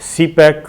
CPEC,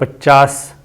50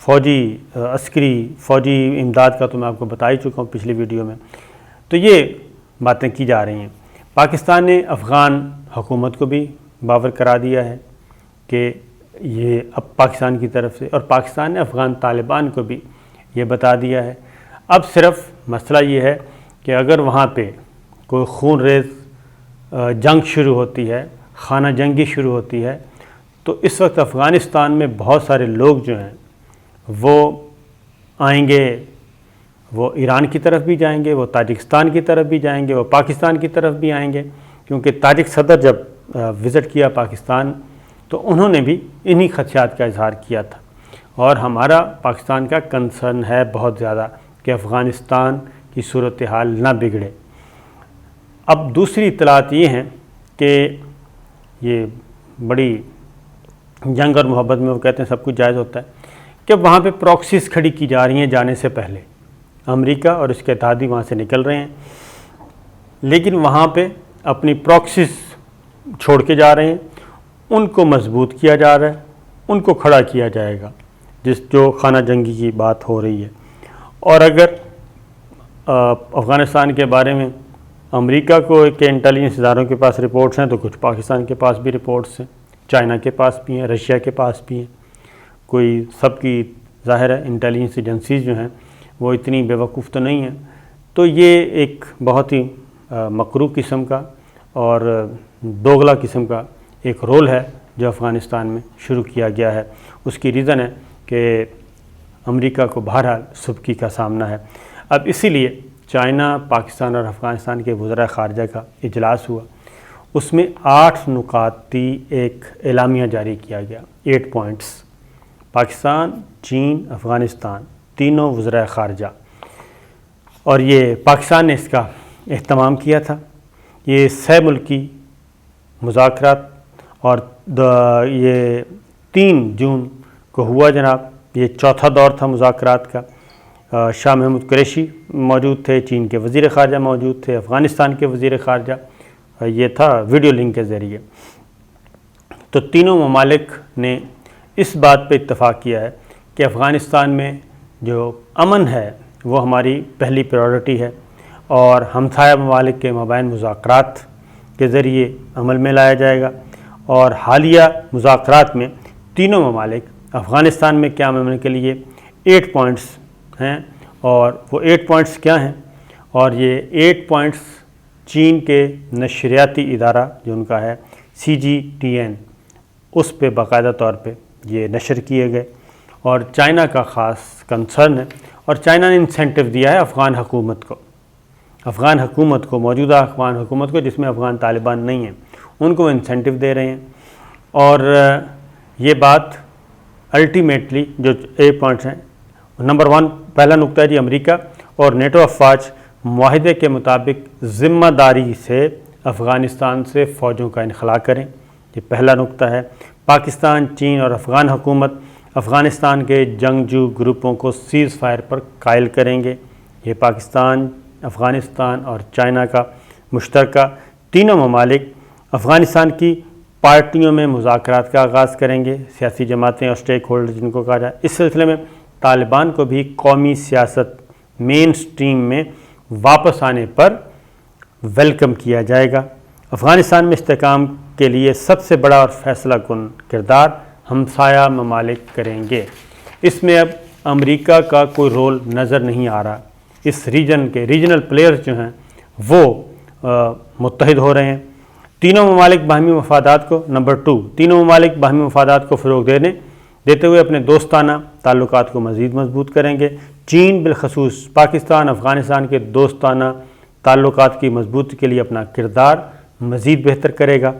فوجی عسکری فوجی امداد کا تو میں آپ کو بتا ہی چکا ہوں پچھلی ویڈیو میں. تو یہ باتیں کی جا رہی ہیں. پاکستان نے افغان حکومت کو بھی باور کرا دیا ہے کہ یہ اب پاکستان کی طرف سے، اور پاکستان نے افغان طالبان کو بھی یہ بتا دیا ہے. اب صرف مسئلہ یہ ہے کہ اگر وہاں پہ کوئی خون ریز جنگ شروع ہوتی ہے، خانہ جنگی شروع ہوتی ہے، تو اس وقت افغانستان میں بہت سارے لوگ جو ہیں وہ آئیں گے، وہ ایران کی طرف بھی جائیں گے، وہ تاجکستان کی طرف بھی جائیں گے، وہ پاکستان کی طرف بھی آئیں گے. کیونکہ تاجک صدر جب وزٹ کیا پاکستان تو انہوں نے بھی انہی خدشات کا اظہار کیا تھا. اور ہمارا پاکستان کا کنسرن ہے بہت زیادہ کہ افغانستان کی صورتحال نہ بگڑے. اب دوسری اطلاعات یہ ہیں کہ یہ بڑی جنگ اور محبت میں وہ کہتے ہیں سب کچھ جائز ہوتا ہے، کہ وہاں پہ پراکسیز کھڑی کی جا رہی ہیں جانے سے پہلے. امریکہ اور اس کے اتحادی وہاں سے نکل رہے ہیں، لیکن وہاں پہ اپنی پراکسیز چھوڑ کے جا رہے ہیں. ان کو مضبوط کیا جا رہا ہے، ان کو کھڑا کیا جائے گا جو خانہ جنگی کی بات ہو رہی ہے. اور اگر افغانستان کے بارے میں امریکہ کو کے انٹیلیجنس اداروں کے پاس رپورٹس ہیں تو کچھ پاکستان کے پاس بھی رپورٹس ہیں، چائنا کے پاس بھی ہیں، رشیا کے پاس بھی ہیں. کوئی سب کی ظاہر ہے انٹیلیجنس ایجنسیز جو ہیں وہ اتنی بے وقوف تو نہیں ہیں. تو یہ ایک بہت ہی مکروہ قسم کا اور دوغلا قسم کا ایک رول ہے جو افغانستان میں شروع کیا گیا ہے. اس کی ریزن ہے کہ امریکہ کو بہرحال سبکی کا سامنا ہے. اب اسی لیے چائنا، پاکستان اور افغانستان کے وزراء خارجہ کا اجلاس ہوا. اس میں 8 نکاتی ایک اعلامیہ جاری کیا گیا، 8 پوائنٹس. پاکستان، چین، افغانستان تینوں وزراء خارجہ، اور یہ پاکستان نے اس کا اہتمام کیا تھا. یہ 6 ملکی مذاکرات اور یہ 3 جون کو ہوا جناب. یہ چوتھا دور تھا مذاکرات کا. شاہ محمود قریشی موجود تھے، چین کے وزیر خارجہ موجود تھے، افغانستان کے وزیر خارجہ. یہ تھا ویڈیو لنک کے ذریعے. تو تینوں ممالک نے اس بات پہ اتفاق کیا ہے کہ افغانستان میں جو امن ہے وہ ہماری پہلی پریورٹی ہے، اور ہمسایہ ممالک کے مابین مذاکرات کے ذریعے عمل میں لایا جائے گا. اور حالیہ مذاکرات میں تینوں ممالک افغانستان میں قیام امن کے لیے 8 پوائنٹس ہیں. اور وہ 8 پوائنٹس کیا ہیں؟ اور یہ 8 پوائنٹس چین کے نشریاتی ادارہ جو ان کا ہے CGTN، اس پہ باقاعدہ طور پہ یہ نشر کیے گئے. اور چائنا کا خاص کنسرن ہے، اور چائنا نے انسینٹیو دیا ہے افغان حکومت کو، موجودہ افغان حکومت کو جس میں افغان طالبان نہیں ہیں، ان کو انسینٹیو دے رہے ہیں. اور یہ بات الٹیمیٹلی جو 8 پوائنٹس ہیں، نمبر 1 پہلا نقطہ ہے جی امریکہ اور نیٹو افواج معاہدے کے مطابق ذمہ داری سے افغانستان سے فوجوں کا انخلاء کریں. یہ پہلا نقطہ ہے. پاکستان، چین اور افغان حکومت افغانستان کے جنگجو گروپوں کو سیز فائر پر قائل کریں گے. یہ پاکستان، افغانستان اور چائنا کا مشترکہ. تینوں ممالک افغانستان کی پارٹیوں میں مذاکرات کا آغاز کریں گے، سیاسی جماعتیں اور سٹیک ہولڈر جن کو کہا جائے. اس سلسلے میں طالبان کو بھی قومی سیاست مین سٹریم میں واپس آنے پر ویلکم کیا جائے گا. افغانستان میں استحکام کے لیے سب سے بڑا اور فیصلہ کن کردار ہمسایہ ممالک کریں گے. اس میں اب امریکہ کا کوئی رول نظر نہیں آ رہا. اس ریجن کے ریجنل پلیئرز جو ہیں وہ متحد ہو رہے ہیں. تینوں ممالک باہمی مفادات کو نمبر 2 تینوں ممالک باہمی مفادات کو فروغ دیتے ہوئے اپنے دوستانہ تعلقات کو مزید مضبوط کریں گے. چین بالخصوص پاکستان افغانستان کے دوستانہ تعلقات کی مضبوطی کے لیے اپنا کردار مزید بہتر کرے گا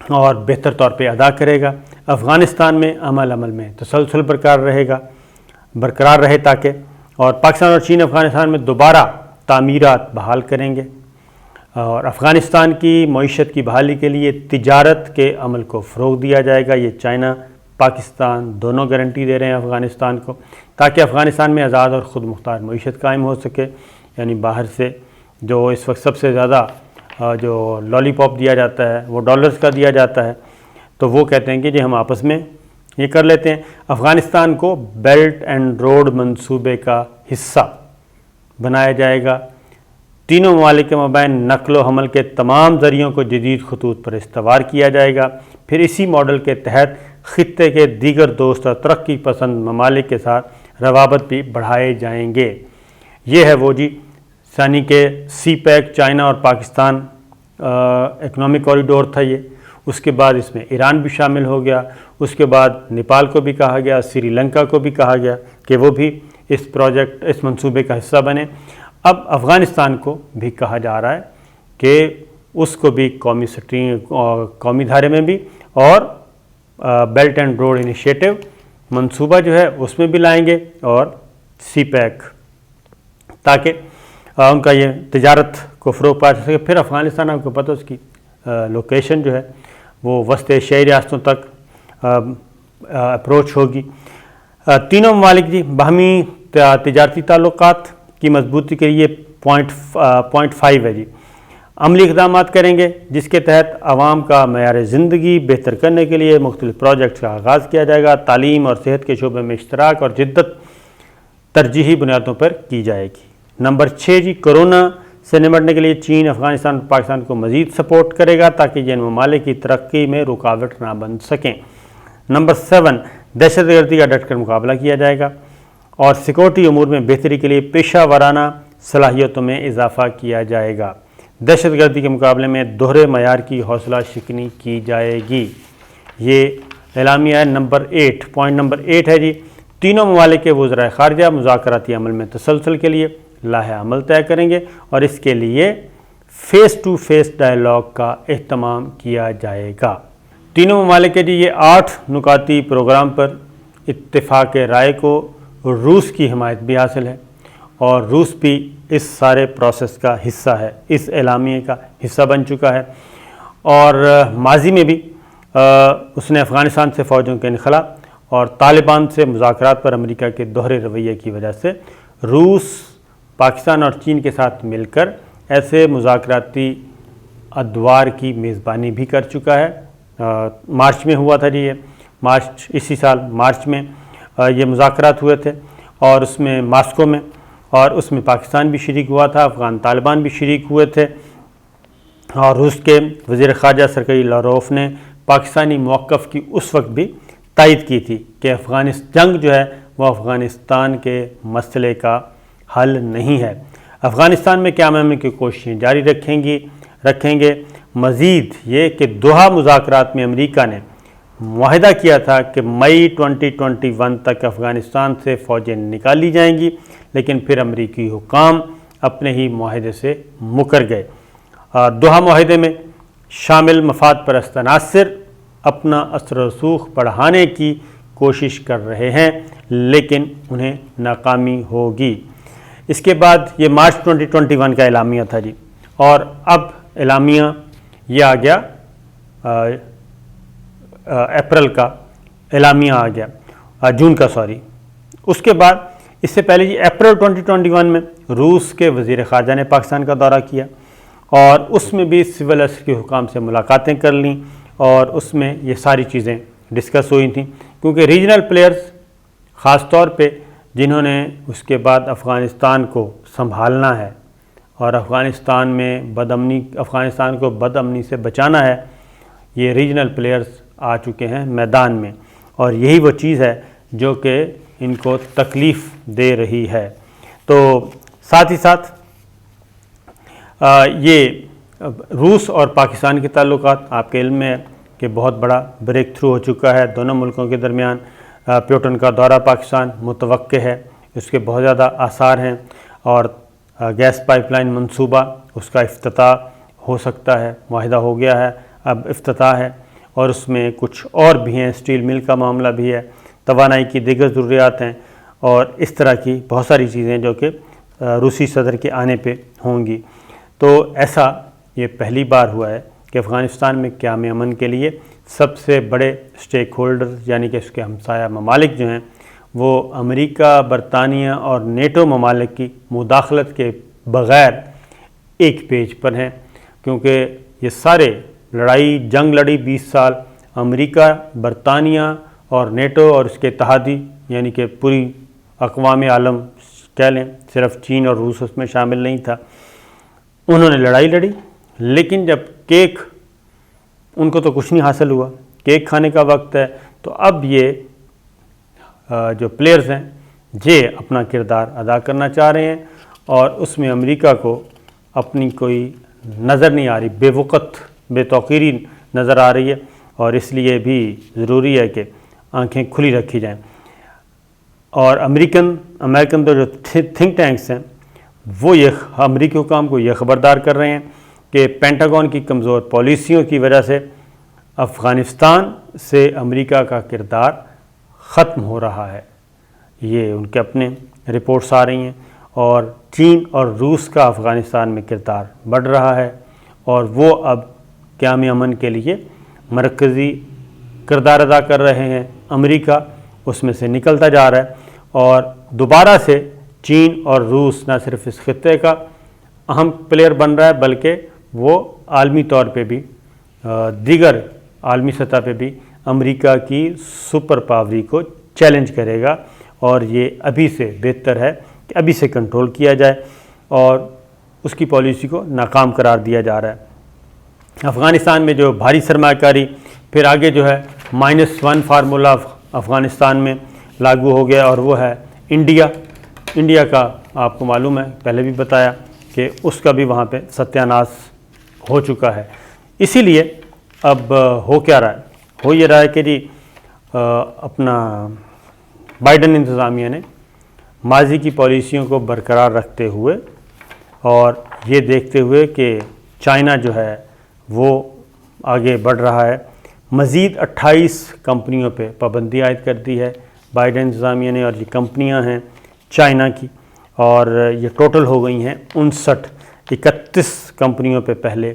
اور بہتر طور پہ ادا کرے گا. افغانستان میں عمل میں تسلسل برقرار رہے تاکہ، اور پاکستان اور چین افغانستان میں دوبارہ تعمیرات بحال کریں گے. اور افغانستان کی معیشت کی بحالی کے لیے تجارت کے عمل کو فروغ دیا جائے گا. یہ چائنا، پاکستان دونوں گارنٹی دے رہے ہیں افغانستان کو، تاکہ افغانستان میں آزاد اور خود مختار معیشت قائم ہو سکے. یعنی باہر سے جو اس وقت سب سے زیادہ جو لالی پاپ دیا جاتا ہے وہ ڈالرز کا دیا جاتا ہے، تو وہ کہتے ہیں کہ جی ہم آپس میں یہ کر لیتے ہیں۔ افغانستان کو بیلٹ اینڈ روڈ منصوبے کا حصہ بنایا جائے گا۔ تینوں ممالک کے مابین نقل و حمل کے تمام ذریعوں کو جدید خطوط پر استوار کیا جائے گا۔ پھر اسی ماڈل کے تحت خطے کے دیگر دوست اور ترقی پسند ممالک کے ساتھ روابط بھی بڑھائے جائیں گے۔ یہ ہے وہ جی یعنی کہ سی پیک چائنا اور پاکستان اکنامک کوریڈور تھا یہ۔ اس کے بعد اس میں ایران بھی شامل ہو گیا، اس کے بعد نیپال کو بھی کہا گیا، سری لنکا کو بھی کہا گیا کہ وہ بھی اس منصوبے کا حصہ بنے۔ اب افغانستان کو بھی کہا جا رہا ہے کہ اس کو بھی قومی دھارے میں بھی اور بیلٹ اینڈ روڈ انیشیٹو منصوبہ جو ہے اس میں بھی لائیں گے اور سی پیک، تاکہ ان کا یہ تجارت کو فروغ پا سکے۔ پھر افغانستان آپ کو پتہ اس کی لوکیشن جو ہے وہ وسط ایشیائی ریاستوں تک اپروچ ہوگی۔ تینوں ممالک جی باہمی تجارتی تعلقات کی مضبوطی کے لیے پوائنٹ 5 ہے جی، عملی اقدامات کریں گے جس کے تحت عوام کا معیار زندگی بہتر کرنے کے لیے مختلف پروجیکٹس کا آغاز کیا جائے گا۔ تعلیم اور صحت کے شعبے میں اشتراک اور جدت ترجیحی بنیادوں پر کی جائے گی۔ نمبر 6 جی، کورونا سے نمٹنے کے لیے چین افغانستان اور پاکستان کو مزید سپورٹ کرے گا تاکہ یہ ان ممالک کی ترقی میں رکاوٹ نہ بن سکیں۔ نمبر 7، دہشت گردی کا ڈٹ کر مقابلہ کیا جائے گا اور سیکورٹی امور میں بہتری کے لیے پیشہ ورانہ صلاحیتوں میں اضافہ کیا جائے گا۔ دہشت گردی کے مقابلے میں دوہرے معیار کی حوصلہ شکنی کی جائے گی۔ یہ اعلامیہ ہے پوائنٹ نمبر 8 ہے جی، تینوں ممالک کے وزرائے خارجہ مذاکراتی عمل میں تسلسل کے لیے لائحہ عمل طے کریں گے اور اس کے لیے فیس ٹو فیس ڈائیلاگ کا اہتمام کیا جائے گا۔ تینوں ممالک کے جی یہ 8 نکاتی پروگرام پر اتفاق رائے کو روس کی حمایت بھی حاصل ہے اور روس بھی اس سارے پروسیس کا حصہ ہے، اس اعلامیے کا حصہ بن چکا ہے۔ اور ماضی میں بھی اس نے افغانستان سے فوجوں کے انخلاء اور طالبان سے مذاکرات پر امریکہ کے دوہرے رویے کی وجہ سے روس پاکستان اور چین کے ساتھ مل کر ایسے مذاکراتی ادوار کی میزبانی بھی کر چکا ہے۔ مارچ میں ہوا تھا جی، یہ اسی سال مارچ میں یہ مذاکرات ہوئے تھے اور اس میں ماسکو میں، اور اس میں پاکستان بھی شریک ہوا تھا، افغان طالبان بھی شریک ہوئے تھے اور روس کے وزیر خارجہ سرگئی لاروف نے پاکستانی موقف کی اس وقت بھی تائید کی تھی کہ جنگ جو ہے وہ افغانستان کے مسئلے کا حل نہیں ہے۔ افغانستان میں قیام امن کی کوششیں جاری رکھیں گے۔ مزید یہ کہ دوحہ مذاکرات میں امریکہ نے معاہدہ کیا تھا کہ مئی 2021 تک افغانستان سے فوجیں نکالی جائیں گی، لیکن پھر امریکی حکام اپنے ہی معاہدے سے مکر گئے۔ دوحہ معاہدے میں شامل مفاد پرست عناصر اپنا اثر و رسوخ بڑھانے کی کوشش کر رہے ہیں لیکن انہیں ناکامی ہوگی۔ اس کے بعد یہ مارچ 2021 کا اعلامیہ تھا جی، اور اب اعلامیہ یہ آ گیا اپریل کا اعلامیہ آ گیا، جون کا اس کے بعد اس سے پہلے جی اپریل 2021 میں روس کے وزیر خارجہ نے پاکستان کا دورہ کیا اور اس میں بھی سول اثر کے حکام سے ملاقاتیں کر لیں اور اس میں یہ ساری چیزیں ڈسکس ہوئی تھیں، کیونکہ ریجنل پلیئرز خاص طور پہ جنہوں نے اس کے بعد افغانستان کو سنبھالنا ہے اور افغانستان کو بد امنی سے بچانا ہے، یہ ریجنل پلیئرز آ چکے ہیں میدان میں، اور یہی وہ چیز ہے جو کہ ان کو تکلیف دے رہی ہے۔ تو ساتھ ہی ساتھ یہ روس اور پاکستان کے تعلقات آپ کے علم میں ہے کہ بہت بڑا بریک تھرو ہو چکا ہے دونوں ملکوں کے درمیان۔ پیوٹن کا دورہ پاکستان متوقع ہے، اس کے بہت زیادہ آثار ہیں، اور گیس پائپ لائن منصوبہ اس کا افتتاح ہو سکتا ہے، معاہدہ ہو گیا ہے، اب افتتاح ہے، اور اس میں کچھ اور بھی ہیں، اسٹیل مل کا معاملہ بھی ہے، توانائی کی دیگر ضروریات ہیں، اور اس طرح کی بہت ساری چیزیں جو کہ روسی صدر کے آنے پہ ہوں گی۔ تو ایسا یہ پہلی بار ہوا ہے کہ افغانستان میں قیام امن کے لیے سب سے بڑے اسٹیک ہولڈرز یعنی کہ اس کے ہمسایہ ممالک جو ہیں وہ امریکہ، برطانیہ اور نیٹو ممالک کی مداخلت کے بغیر ایک پیج پر ہیں، کیونکہ یہ سارے جنگ لڑی 20 سال امریکہ، برطانیہ اور نیٹو اور اس کے اتحادی یعنی کہ پوری اقوام عالم کہہ لیں، صرف چین اور روس اس میں شامل نہیں تھا، انہوں نے لڑائی لڑی، لیکن جب کیک ان کو تو کچھ نہیں حاصل ہوا، کیک کھانے کا وقت ہے، تو اب یہ جو پلیئرز ہیں یہ اپنا کردار ادا کرنا چاہ رہے ہیں، اور اس میں امریکہ کو اپنی کوئی نظر نہیں آ رہی، بے وقت بے توقیری نظر آ رہی ہے، اور اس لیے بھی ضروری ہے کہ آنکھیں کھلی رکھی جائیں۔ اور امریکن تو جو تھنک ٹینکس ہیں وہ یہ امریکی حکام کو یہ خبردار کر رہے ہیں کہ پینٹاگون کی کمزور پالیسیوں کی وجہ سے افغانستان سے امریکہ کا کردار ختم ہو رہا ہے۔ یہ ان کے اپنے رپورٹس آ رہی ہیں، اور چین اور روس کا افغانستان میں کردار بڑھ رہا ہے، اور وہ اب قیام امن کے لیے مرکزی کردار ادا کر رہے ہیں۔ امریکہ اس میں سے نکلتا جا رہا ہے، اور دوبارہ سے چین اور روس نہ صرف اس خطے کا اہم پلیئر بن رہا ہے، بلکہ وہ عالمی طور پہ بھی دیگر عالمی سطح پہ بھی امریکہ کی سپر پاوری کو چیلنج کرے گا، اور یہ ابھی سے بہتر ہے کہ ابھی سے کنٹرول کیا جائے، اور اس کی پالیسی کو ناکام قرار دیا جا رہا ہے۔ افغانستان میں جو بھاری سرمایہ کاری، پھر آگے جو ہے -1 فارمولہ افغانستان میں لاگو ہو گیا، اور وہ ہے انڈیا کا آپ کو معلوم ہے، پہلے بھی بتایا کہ اس کا بھی وہاں پہ ستیہ ناش ہو چکا ہے۔ اسی لیے اب ہو کیا رہا ہے؟ ہو یہ رہا ہے کہ جی اپنا بائیڈن انتظامیہ نے ماضی کی پالیسیوں کو برقرار رکھتے ہوئے اور یہ دیکھتے ہوئے کہ چائنا جو ہے وہ آگے بڑھ رہا ہے، مزید 28 کمپنیوں پہ پابندی عائد کر دی ہے بائیڈن انتظامیہ نے، اور یہ کمپنیاں ہیں چائنا کی، اور یہ ٹوٹل ہو گئی ہیں 31 کمپنیوں پہ پہلے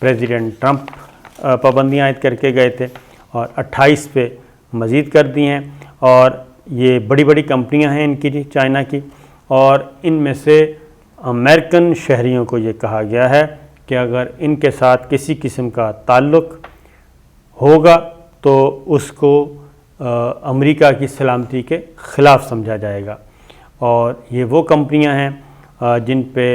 پریزیڈنٹ ٹرمپ پابندیاں عائد کر کے گئے تھے، اور 28 پہ مزید کر دی ہیں، اور یہ بڑی بڑی کمپنیاں ہیں ان کی جی چائنا کی، اور ان میں سے امریکن شہریوں کو یہ کہا گیا ہے کہ اگر ان کے ساتھ کسی قسم کا تعلق ہوگا تو اس کو امریکہ کی سلامتی کے خلاف سمجھا جائے گا۔ اور یہ وہ کمپنیاں ہیں جن پہ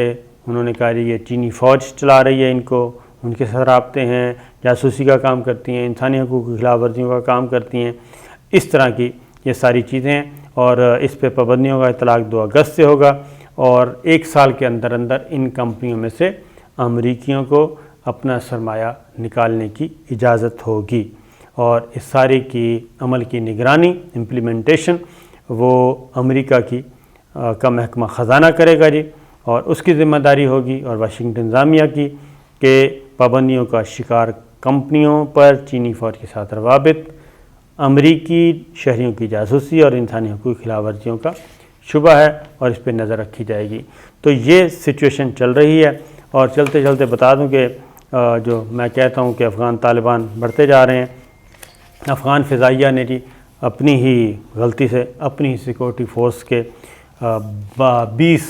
انہوں نے کہا یہ چینی فوج چلا رہی ہے، ان کو ان کے ساتھ رابطے ہیں، جاسوسی کا کام کرتی ہیں، انسانی حقوق کی خلاف ورزیوں کا کام کرتی ہیں، اس طرح کی یہ ساری چیزیں ہیں، اور اس پہ پابندیوں کا اطلاق 2 اگست سے ہوگا، اور 1 سال کے اندر اندر ان کمپنیوں میں سے امریکیوں کو اپنا سرمایہ نکالنے کی اجازت ہوگی، اور اس ساری کی عمل کی نگرانی امپلیمنٹیشن وہ امریکہ کا محکمہ خزانہ کرے گا جی، اور اس کی ذمہ داری ہوگی، اور واشنگٹن انتظامیہ کی کہ پابندیوں کا شکار کمپنیوں پر چینی فوج کے ساتھ روابط، امریکی شہریوں کی جاسوسی اور انسانی حقوق کی خلاف ورزیوں کا شبہ ہے، اور اس پہ نظر رکھی جائے گی۔ تو یہ سچویشن چل رہی ہے، اور چلتے چلتے بتا دوں کہ جو میں کہتا ہوں کہ افغان طالبان بڑھتے جا رہے ہیں، افغان فضائیہ نے جی اپنی ہی غلطی سے اپنی ہی سیکورٹی فورس کے 20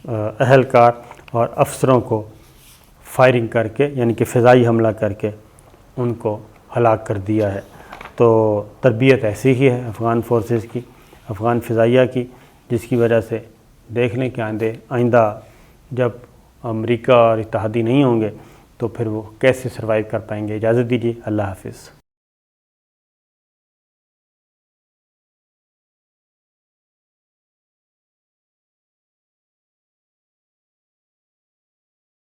اہلکار اور افسروں کو فائرنگ کر کے یعنی کہ فضائی حملہ کر کے ان کو ہلاک کر دیا ہے۔ تو تربیت ایسی ہی ہے افغان فورسز کی، افغان فضائیہ کی، جس کی وجہ سے دیکھ لیں کہ آئندہ جب امریکہ اور اتحادی نہیں ہوں گے تو پھر وہ کیسے سروائیو کر پائیں گے۔ اجازت دیجیے، اللہ حافظ۔